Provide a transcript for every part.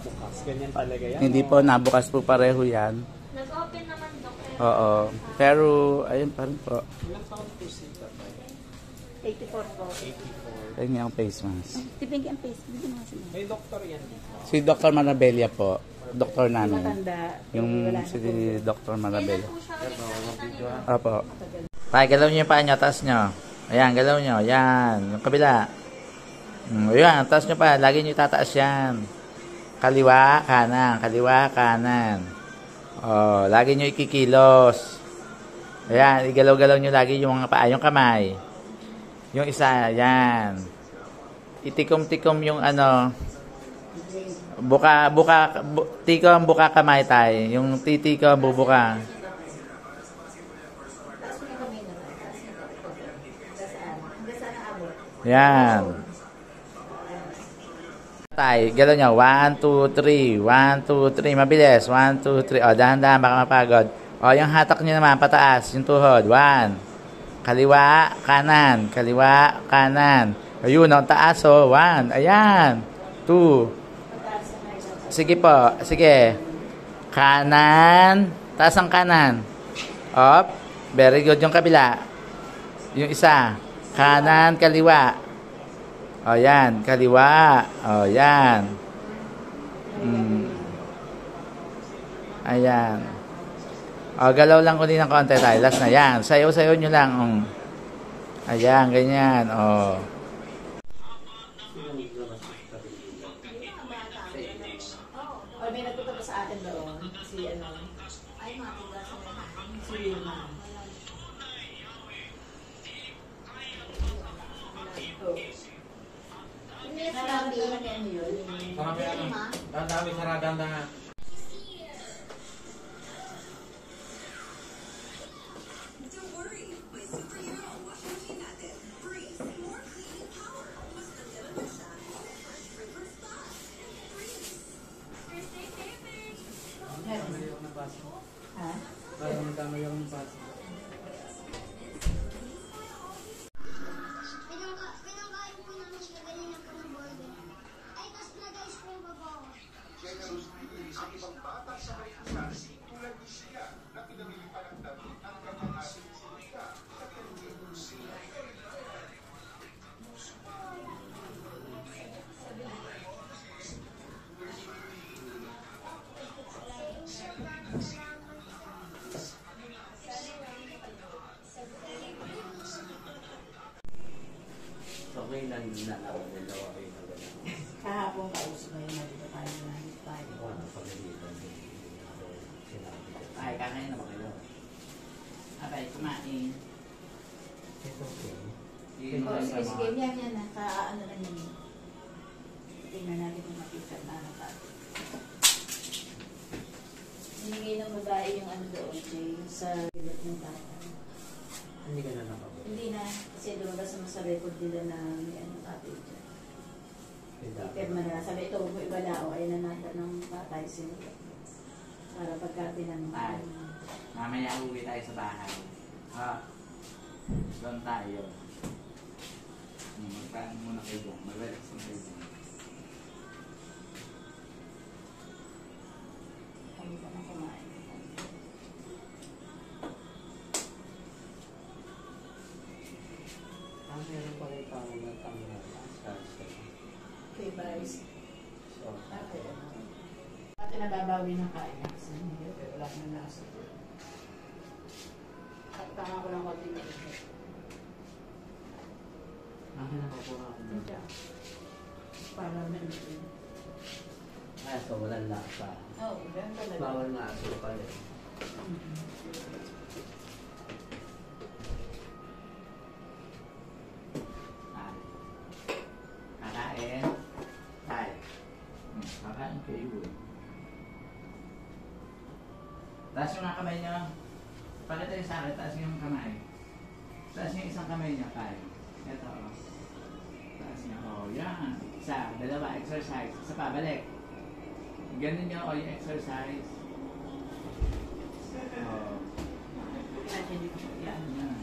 bukas. Ganyan talaga yan. Hindi po, nabukas po pareho yan. Nag-open naman, Dok. Oo. Pero, ayun pa rin po. Ilang taon po si tatay? 84 po. 84. Ayun yung face mask. Tipin ang face. Hindi mo kasi. May doktor yan dito. Si Dr. Marabella po. Doktor namin. Matanda. Yung si Dr. Marabella. Po siya. Opo. Tay, galaw nyo yung paa nyo, taas nyo. Ayan, galaw nyo. Ayan, yung kabila. Ayan, taas nyo pa. Lagi nyo tataas yan. Kaliwa, kanan. Kaliwa, kanan. Oh, lagi nyo ikikilos. Ayan, igalaw-galaw nyo lagi yung mga paa, yung kamay. Yung isa, ayan. Itikom-tikom yung ano, tikom, buka kamay tayo. Yung titikom, bubuka. Yan. Tay, galaw nyo. 1, 2, 3. 1, 2, 3. Mabilis. 1, 2, 3. O, dahan-dahan. Baka mapagod. O, yung hatak nyo naman. Pataas. Yung tuhod. 1. Kaliwa, kanan. Kaliwa, kanan. Ayun, ang taas. O, 1. Ayan. 2. Sige po. Sige. Kanan. Taas ang kanan. Up. Very good. Yung kabila. Yung isa. Kanan, kaliwa. O, yan. Kaliwa. O, yan. Ayan. O, galaw lang ulit ng konti tayo. Last na. Yan. Sayaw-sayaw nyo lang. Ayan, ganyan. O. O, may nagtuto pa sa atin doon. Si ano. Ay, matigas sa mga. Si Wilma. Nararamdaman niya yun. Dami saradang na. Ha? Tama yung baso. Okay lang na ako dalawa kayo na gano'n. Kahapon kausap mo yun. Nandito tayo na. Ano pagalitan sinabi ko. Ay, kakain na ba kayo? Abay, kumain. Ito okay. Sige. Yan. Ano lang yun. Tingnan natin kung makita na ano pa. Hinigay ng babae yung ano doon, Jay, sa bilat ng bata. Hindi ka na nakabot. Hindi na, kasi lumabas naman sa record nila na may ano kapit dyan. Ipirma na, sabi ito, kung iba na, o ayun na nata ng patay sila. Para pagka tinanong. Ay, mamaya uwi tayo sa bahay. Ha? Doon tayo. Magpaano muna kayo doon. Mag-relax na kayo doon. Kami ka na kumain. Meron pa rin tao na camera. Okay, guys. So, Okay. Ate nababawi ng kain. Kasi hindi, pero wala na nasa. Tama ko lang konti na ito. akin na po ako dun. Para na ito. Ay, so walang lasa. Oo, ganun talaga. Bawal nga asukal eh. Kakain. Tayo. Kakain kayo eh. Taas yung mga kamay nyo. Pakita yung sa akin, taas yung kamay. Taas yung isang kamay nyo, tayo. Ito, oh. Taas nyo, oh, yan. Isa, dalawa, exercise. Isa pa, balik. Ganun nyo, oh, yung exercise. Oh. Yan, yan.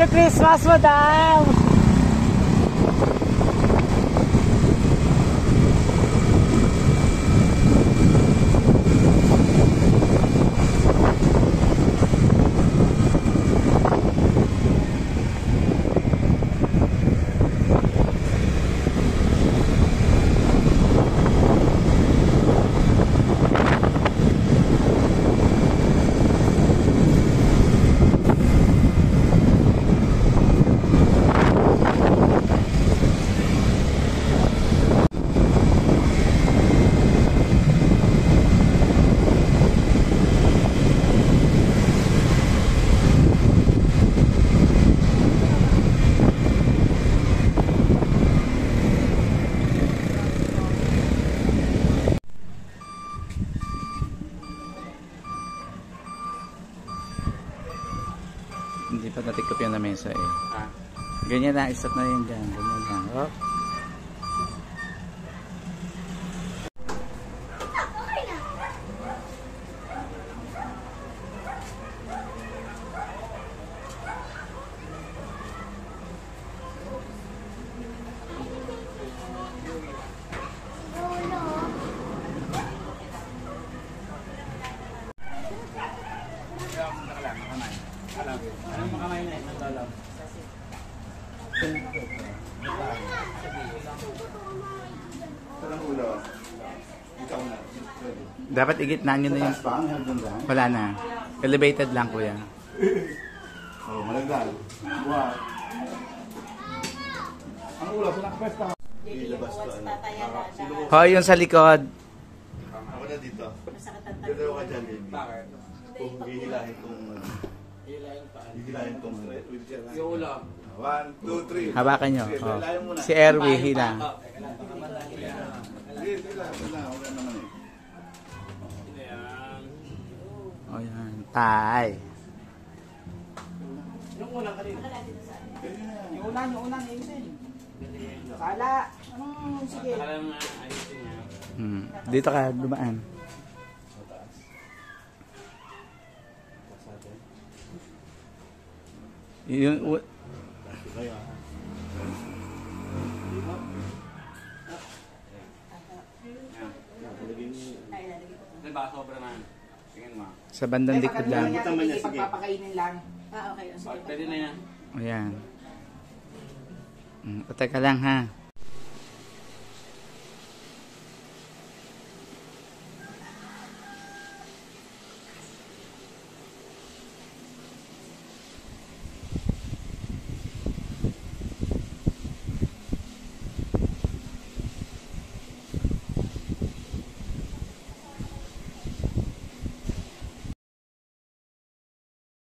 Merry Christmas, madam! Hindi pa natikop yan na mesa eh. Ah. Ganyan na, isat na yun dyan. Ganyan lang. Oh. Anong makamay na yun? Nagdalaw. Dapat igitnaan nyo na yun. Wala na. Elevated lang, kuya. Oh, malagdag. Wow. Ang ulo, sinakpesta. Ilabas ko. Tataya na. Hoy, yung sa likod. Ako na dito. Masakit ang Dito ka dyan, baby. Bakit? Kung hihilahin tong... Hilahin pa. Hihilahin tong wheelchair. Yung ulo. 1, 2, 3. Hawakan nyo. Sige, Oh. hilahin muna. Si Erwie, hila. Teka lang, baka madali na. Sige, wala naman eh. Ayan. O yan. Tay. Yung unang kanina. Yung una, yun. Kala, sige. Akala mo ayusin niya. Dito ka dumaan. Yung... Diba, sobra na. Tingin mo. Sa bandang likod lang. Pagpapakainin lang. Ah, okay. Pwede na yan. O yan. Patay ka lang ha.